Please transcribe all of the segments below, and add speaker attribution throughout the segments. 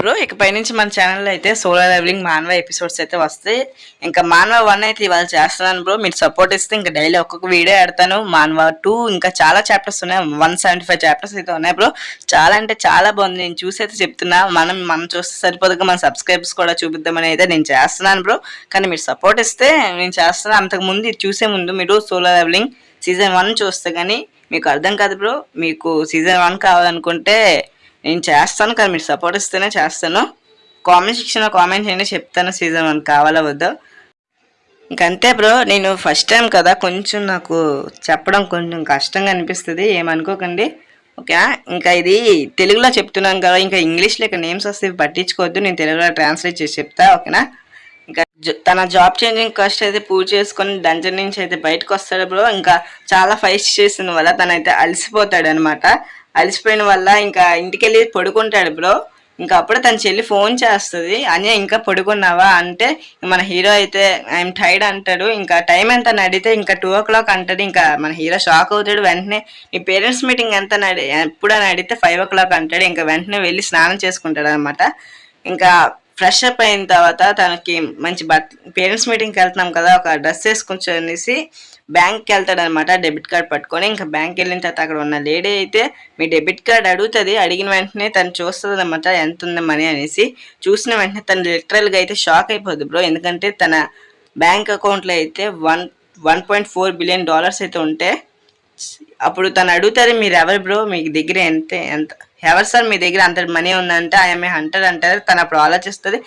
Speaker 1: Bro. ఇకపై నుంచి మన ఛానల్లో అయితే సోలో లెవెలింగ్ మాన్వ ఎపిసోడ్స్ అయితే వస్తాయి. ఇంకా మాన్వ 1 అయితే ఇవాళ చేస్తున్నాను బ్రో. మీరు సపోర్ట్ ఇస్తే ఇంకా డైలీ ఒక్కొక్క వీడియో ఆడతాను. మాన్వ 2 ఇంకా చాలా చాప్టర్స్ ఉన్నాయి. 175 చాప్టర్స్ అయితే ఉన్నాయి బ్రో. చాలా అంటే చాలా బాగుంది. నేను చూసి అయితే చెప్తున్నా. మనం చూస్తే సరిపోదుగా మన సబ్స్క్రైబర్స్ కూడా చూపిద్దామని అయితే నేను చేస్తున్నాను బ్రో. కానీ మీరు సపోర్ట్ ఇస్తే నేను చేస్తాను. అంతకుముందు ఇది చూసే ముందు మీరు సోలో లెవెలింగ్ సీజన్ 1 చూస్తే కానీ మీకు అర్థం కాదు బ్రో. మీకు సీజన్ 1 కావాలనుకుంటే నేను చేస్తాను, కానీ మీరు సపోర్ట్ ఇస్తేనే చేస్తాను. కామెంట్ సెక్షన్లో కామెంట్ చేయండి, చెప్తాను సీజన్ 1 కావాలా వద్దో. ఇంకంతే బ్రో. నేను ఫస్ట్ టైం కదా, కొంచెం నాకు చెప్పడం కొంచెం కష్టంగా అనిపిస్తుంది, ఏమనుకోకండి ఓకేనా. ఇంకా ఇది తెలుగులో చెప్తున్నాను కదా, ఇంకా ఇంగ్లీష్లో ఇక నేమ్స్ వస్తే పట్టించుకోవద్దు, నేను తెలుగులో ట్రాన్స్లేట్ చేసి చెప్తా ఓకేనా. ఇంకా తన జాబ్ చేంజింగ్ కస్ట్ అయితే పూర్తి చేసుకొని డంజన్ నుంచి అయితే బయటకు వస్తాడు బ్రో. ఇంకా చాలా ఫైట్స్ చేసిన వల్ల తనైతే అలసిపోతాడు అనమాట. అలసిపోయిన వల్ల ఇంకా ఇంటికి వెళ్ళి పడుకుంటాడు బ్రో. ఇంకా అప్పుడు తన చెల్లి ఫోన్ చేస్తుంది, అన్య ఇంకా పడుకున్నావా అంటే మన హీరో అయితే ఐఎమ్ టైర్డ్ అంటాడు. ఇంకా టైం ఎంత అని అడిగితే ఇంకా 2 o'clock అంటాడు. ఇంకా మన హీరో షాక్ అవుతాడు. వెంటనే మీ పేరెంట్స్ మీటింగ్ ఎంత ఎప్పుడు అని అడిగితే 5 o'clock అంటాడు. ఇంకా వెంటనే వెళ్ళి స్నానం చేసుకుంటాడు అనమాట. ఇంకా ఫ్రెష్ అప్ అయిన తర్వాత తనకి మంచి పేరెంట్స్ మీటింగ్కి వెళ్తున్నాం కదా, ఒక డ్రెస్ వేసుకొని అనేసి బ్యాంక్కి వెళ్తాడు అనమాట, డెబిట్ కార్డ్ పట్టుకొని. ఇంకా బ్యాంక్కి వెళ్ళిన తర్వాత అక్కడ ఉన్న లేడీ అయితే మీ డెబిట్ కార్డ్ అడుగుతుంది. అడిగిన వెంటనే తను చూస్తుంది అనమాట ఎంత ఉంది మనీ అనేసి. చూసిన వెంటనే తను లిటరల్గా అయితే షాక్ అయిపోద్ది బ్రో. ఎందుకంటే తన బ్యాంక్ అకౌంట్లో అయితే 1.4 billion అయితే ఉంటే అప్పుడు తను అడుగుతారు, మీరు ఎవరు బ్రో, మీకు దగ్గర ఎంత ఎవరు సార్ మీ దగ్గర అంత మనీ ఉందంటే ఐఎమ్ఏ హంటర్ అంటారు. తను అప్పుడు ఆలోచిస్తుంది,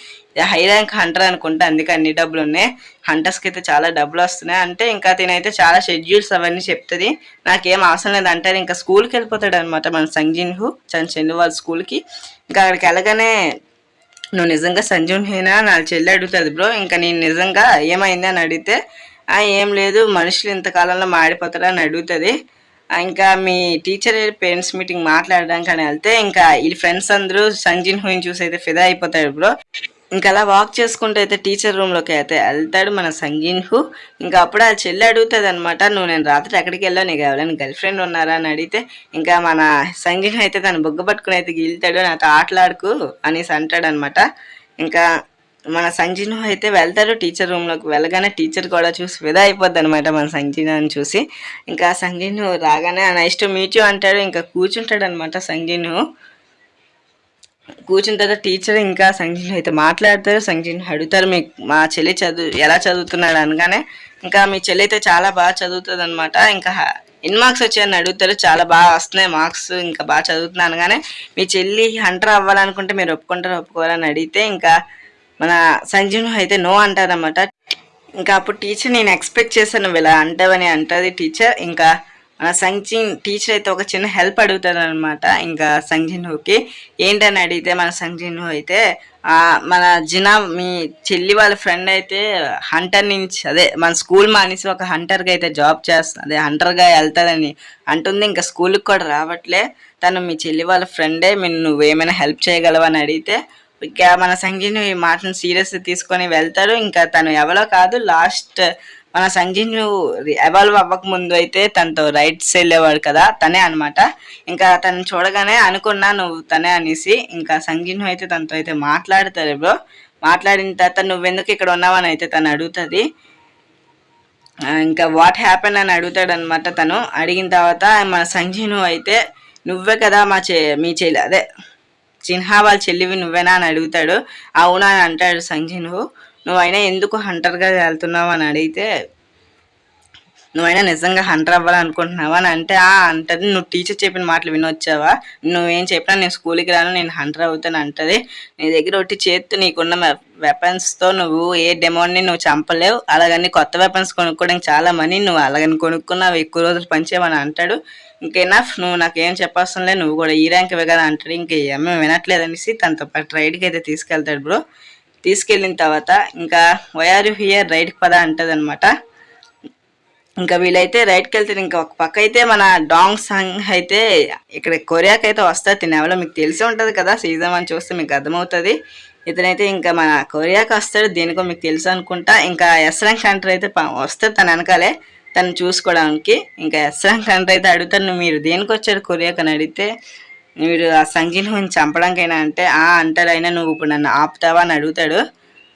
Speaker 1: హై ర్యాంక్ హంటర్ అనుకుంటే, అందుకే అన్ని డబ్బులు ఉన్నాయి, హంటర్స్కి అయితే చాలా డబ్బులు వస్తున్నాయి అంటే. ఇంకా తినైతే చాలా షెడ్యూల్స్ అవన్నీ చెప్తుంది. నాకేం అవసరం లేదు అంటారు. ఇంకా స్కూల్కి వెళ్ళిపోతాడు అనమాట మన సంజీన్హు, చెల్లి వాళ్ళ స్కూల్కి. ఇంకా అక్కడికి వెళ్ళగానే నువ్వు నిజంగా సంజీన్హేనా నా చెల్లి అడుగుతుంది బ్రో. ఇంకా నేను నిజంగా ఏమైంది అని అడిగితే ఏం లేదు, మనుషులు ఇంతకాలంలో మాడిపోతారా అని అడుగుతుంది. ఇంకా మీ టీచర్ పేరెంట్స్ మీటింగ్ మాట్లాడడానికి అని వెళ్తే ఇంకా ఈ ఫ్రెండ్స్ అందరూ సంజీన్ హూని చూసి అయితే ఫిదా అయిపోతాడు బ్రో. ఇంకా అలా వాక్ చేసుకుంటూ అయితే టీచర్ రూమ్లోకి అయితే వెళ్తాడు మన సంజీన్ హూ. ఇంకా అప్పుడు ఆ చెల్లి అడుగుతుంది అనమాట, నువ్వు నేను రాత్రి ఎక్కడికి వెళ్ళావు, నీకు ఎవరైనా గర్ల్ ఫ్రెండ్ ఉన్నారా అని అడిగితే ఇంకా మన సంజీన్ అయితే తను బొగ్గ పట్టుకుని అయితే గీలుతాడు, నాతో ఆటలాడుకు అనేసి అంటాడు అనమాట. ఇంకా మన సంజీను అయితే వెళ్తాడు టీచర్ రూమ్లోకి. వెళ్ళగానే టీచర్ కూడా చూసి విదా అయిపోద్ది అనమాట మన సంజీను అని చూసి. ఇంకా సంజీను రాగానే నైస్ టు మీట్ యూ అంటాడు. ఇంకా కూర్చుంటాడు అనమాట సంజీను. కూర్చున్న తర్వాత టీచర్ ఇంకా సంజీను అయితే మాట్లాడతారు. సంజీను అడుగుతారు, మీకు మా చెల్లి ఎలా చదువుతున్నాడు అనగానే ఇంకా మీ చెల్లి అయితే చాలా బాగా చదువుతుంది అనమాట. ఇంకా ఎన్ని మార్క్స్ వచ్చాయని అడుగుతారు. చాలా బాగా వస్తున్నాయి మార్క్స్, ఇంకా బాగా చదువుతున్నాను. కానీ మీ చెల్లి హంటర్ అవ్వాలనుకుంటే మీరు ఒప్పుకోవాలని అడిగితే ఇంకా మన సంజీవ్ అయితే నో అంటారన్నమాట. ఇంకా అప్పుడు టీచర్ నేను ఎక్స్పెక్ట్ చేశాను నువ్వు ఇలా అంటావని అంటుంది టీచర్. ఇంకా మన సంజీన్ టీచర్ అయితే ఒక చిన్న హెల్ప్ అడుగుతారు అనమాట. ఇంకా సంజీన్కి ఏంటని అడిగితే మన సంజీన్ అయితే మన జినా మీ చెల్లి వాళ్ళ ఫ్రెండ్ అయితే హంటర్ నుంచి మన స్కూల్ మానేసి ఒక హంటర్గా అయితే జాబ్ చేస్తుంది, హంటర్గా వెళ్తాదని అంటుంది. ఇంకా స్కూల్కి కూడా రావట్లే, తను మీ చెల్లి వాళ్ళ ఫ్రెండే, నువ్వేమైనా హెల్ప్ చేయగలవని అడిగితే ఇంకా మన సంజీను ఈ మాటను సీరియస్ తీసుకొని వెళ్తాడు. ఇంకా తను ఎవరో కాదు, లాస్ట్ మన సంజీను ఎవాల్వ్ అవ్వక ముందు అయితే తనతో రైట్స్ వెళ్ళేవాడు కదా, తనే అనమాట. ఇంకా తను చూడగానే అనుకున్నా నువ్వు తనే అనేసి. ఇంకా సంజీను అయితే తనతో అయితే మాట్లాడతారు బ్రో. మాట్లాడిన తర్వాత నువ్వెందుకు ఇక్కడ ఉన్నావని అయితే తను అడుగుతుంది. ఇంకా వాట్ హ్యాపెన్ అని అడుగుతాడు అనమాట. తను అడిగిన తర్వాత మన సంజీను అయితే నువ్వే కదా మీ చెల్లి జిన్హా వాళ్ళ చెల్లివి నువ్వేనా అని అడుగుతాడు. అవునా అని అంటాడు సంజీను. నువ్వైనా ఎందుకు హంటర్గా వెళ్తున్నావు అని అడిగితే నువ్వైనా నిజంగా హంటర్ అవ్వాలనుకుంటున్నావా అని అంటే అంటది. నువ్వు టీచర్ చెప్పిన మాటలు వినొచ్చావా, నువ్వేం చెప్పినా నేను స్కూల్కి రాను, నేను హంటర్ అవుతాను అంటది. నీ దగ్గర ఒకటి చేత్తు నీకున్న వెపన్స్తో నువ్వు ఏ డెమోని నువ్వు చంపలేవు, అలాగని కొత్త వెపన్స్ కొనుక్కోవడానికి చాలా మనీ, నువ్వు అలాగని కొనుక్కున్నావు, ఎక్కువ రోజులు పనిచేయమని అంటాడు. ఇంకెనఫ్, నువ్వు నాకేం చెప్పవసరం లేదు, నువ్వు కూడా ఈ ర్యాంక్ కదా అంటాడు. ఇంకేమీ వినట్లేదనేసి తనతో పాటు రైడ్కి అయితే తీసుకెళ్తాడు బ్రో. తీసుకెళ్ళిన తర్వాత ఇంకా వైఆర్ యు హియర్ రైడ్కి పదా అంటది అనమాట. ఇంకా వీళ్ళైతే రైట్కి వెళ్తారు. ఇంకా ఒక పక్క అయితే మన డాంగ్ సంగ్ అయితే ఇక్కడ కొరియాకి అయితే వస్తుంది. తినేవాళ్ళు మీకు తెలిసి ఉంటుంది కదా, సీజన్ 1 చూస్తే మీకు అర్థమవుతుంది. ఇతనైతే ఇంకా మన కొరియాకి వస్తాడు, దేనికో మీకు తెలుసు అనుకుంటా. ఇంకా ఎస్ ర్యాంక్ కంట్రీ అయితే వస్తాడు తన వెనకాలే తను చూసుకోవడానికి. ఇంకా ఎస్ ర్యాంక్ కంట్రీ అయితే అడుగుతాను, మీరు దేనికి వచ్చారు కొరియాకి అని అడిగితే వీడు ఆ సంజీని చంపడానికైనా అంటే అంటాడు. అయినా నువ్వు ఇప్పుడు నన్ను ఆపుతావా అని అడుగుతాడు.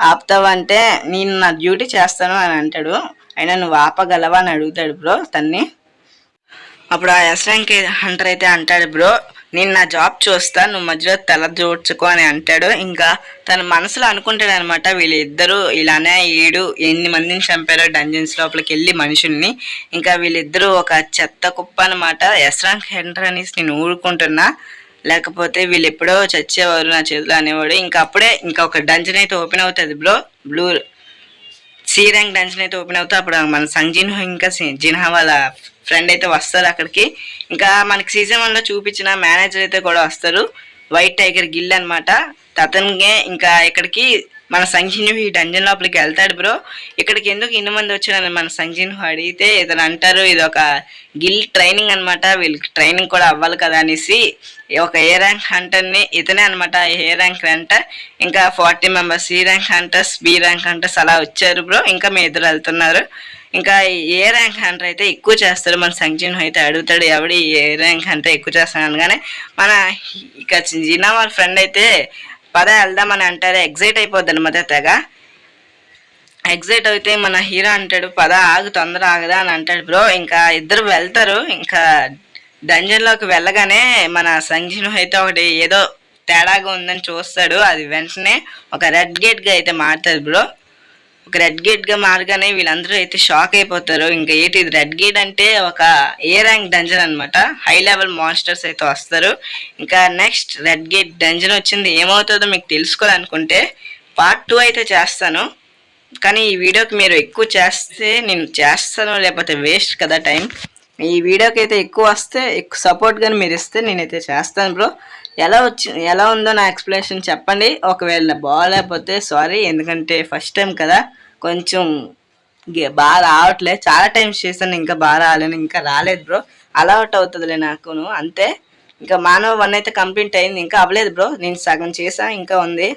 Speaker 1: ఆపుతావా అంటే నేను నా డ్యూటీ చేస్తాను అని అంటాడు. అయినా నువ్వు ఆపగలవా అని అడుగుతాడు బ్రో తన్ని. అప్పుడు ఆ ఎస్ ర్యాంక్ హంటర్ అయితే అంటాడు, బ్రో నేను నా జాబ్ చూస్తా, నువ్వు మధ్యలో తల జోడ్చుకో అని అంటాడు. ఇంకా తన మనసులో అనుకుంటాడు అనమాట, వీళ్ళిద్దరూ ఇలానే ఈడు ఎన్ని మందిని చంపారో డంజన్స్ లోపలికి వెళ్ళి మనుషుల్ని. ఇంకా వీళ్ళిద్దరూ ఒక చెత్త కుప్ప అనమాట. ఎస్ ర్యాంక్ హంటర్ అనేసి నేను ఊరుకుంటున్నా, లేకపోతే వీళ్ళు ఎప్పుడో చచ్చేవారు నా చేతిలో అనేవాడు. ఇంకా అప్పుడే ఇంకా ఒక డంజన్ అయితే ఓపెన్ అవుతుంది bro. Blue C rank dungeon అయితే ఓపెన్ అవుతా. అప్పుడు మన సంజిన్ ఇంకా జిన్హా వాళ్ళ ఫ్రెండ్ అయితే వస్తారు అక్కడికి. ఇంకా మనకి సీజన్ 1లో చూపించిన మేనేజర్ అయితే కూడా వస్తారు, వైట్ టైగర్ గిల్ అనమాట. అతనికే ఇంకా ఇక్కడికి మన సంజిన్ ఈ డంజన్ లోపలికి వెళ్తాడు బ్రో. ఇక్కడికి ఎందుకు ఇన్ని మంది వచ్చారని మన సంజిన్ అడిగితే ఇతను అంటారు, ఇది ఒక గిల్ ట్రైనింగ్ అనమాట, వీళ్ళకి ట్రైనింగ్ కూడా అవ్వాలి కదా అనేసి ఒక ఏ ర్యాంక్ హంటర్ని ఇతనే అనమాట ఏ ర్యాంక్ హంటర్. ఇంకా 40 members C rank hunters, B rank hunters అలా వచ్చారు బ్రో. ఇంకా మీ ఇద్దరు వెళ్తున్నారు. ఇంకా ఏ ర్యాంక్ హంటర్ అయితే ఎక్కువ చేస్తారు మన సంజీన్ అయితే అడుగుతాడు, ఎవడి ఏ ర్యాంక్ హంటర్ ఎక్కువ చేస్తాను అనగానే మన ఇక జినా వాళ్ళ ఫ్రెండ్ అయితే పద వెళ్దామని అంటారు. ఎగ్జైట్ అయిపోద్ది అనమాట తెగ. ఎగ్జైట్ అయితే మన హీరో అంటాడు, పద ఆగు, తొందర ఆగదా అని అంటాడు బ్రో. ఇంకా ఇద్దరు వెళ్తారు. ఇంకా డంజన్లోకి వెళ్ళగానే మన సంజీన్ అయితే ఒకటి ఏదో తేడాగా ఉందని చూస్తాడు. అది వెంటనే ఒక రెడ్ గేట్గా అయితే మారుతుంది బ్రో. ఒక రెడ్ గేట్గా మారగానే వీళ్ళందరూ అయితే షాక్ అయిపోతారు. ఇంకా ఏంటి ఇది రెడ్ గేట్ అంటే ఒక ఏ ర్యాంక్ డంజన్ అనమాట, హై లెవెల్ మాన్స్టర్స్ అయితే వస్తారు. ఇంకా నెక్స్ట్ రెడ్ గేట్ డంజన్ వచ్చింది, ఏమవుతుందో మీకు తెలుసుకోవాలనుకుంటే పార్ట్ 2 అయితే చేస్తాను. కానీ ఈ వీడియోకి మీరు ఎక్కువ చేస్తే నేను చేస్తాను, లేకపోతే వేస్ట్ కదా టైం. ఈ వీడియోకి అయితే ఎక్కువ వస్తే ఎక్కువ సపోర్ట్ కానీ మీరు ఇస్తే నేనైతే చేస్తాను బ్రో. ఎలా ఉందో నా ఎక్స్ప్లెనేషన్ చెప్పండి. ఒకవేళ బాగాలేకపోతే సారీ, ఎందుకంటే ఫస్ట్ టైం కదా కొంచెం బాగా రావట్లేదు. చాలా టైమ్స్ చేశాను, ఇంకా బాగా రాలేను, ఇంకా రాలేదు బ్రో. అలవాటు అవుతుందిలే నాకును అంతే. ఇంకా మానవ 1 అయితే కంప్లీట్ అయింది, ఇంకా అవ్వలేదు బ్రో. నేను సగం చేసా, ఇంకా ఉంది.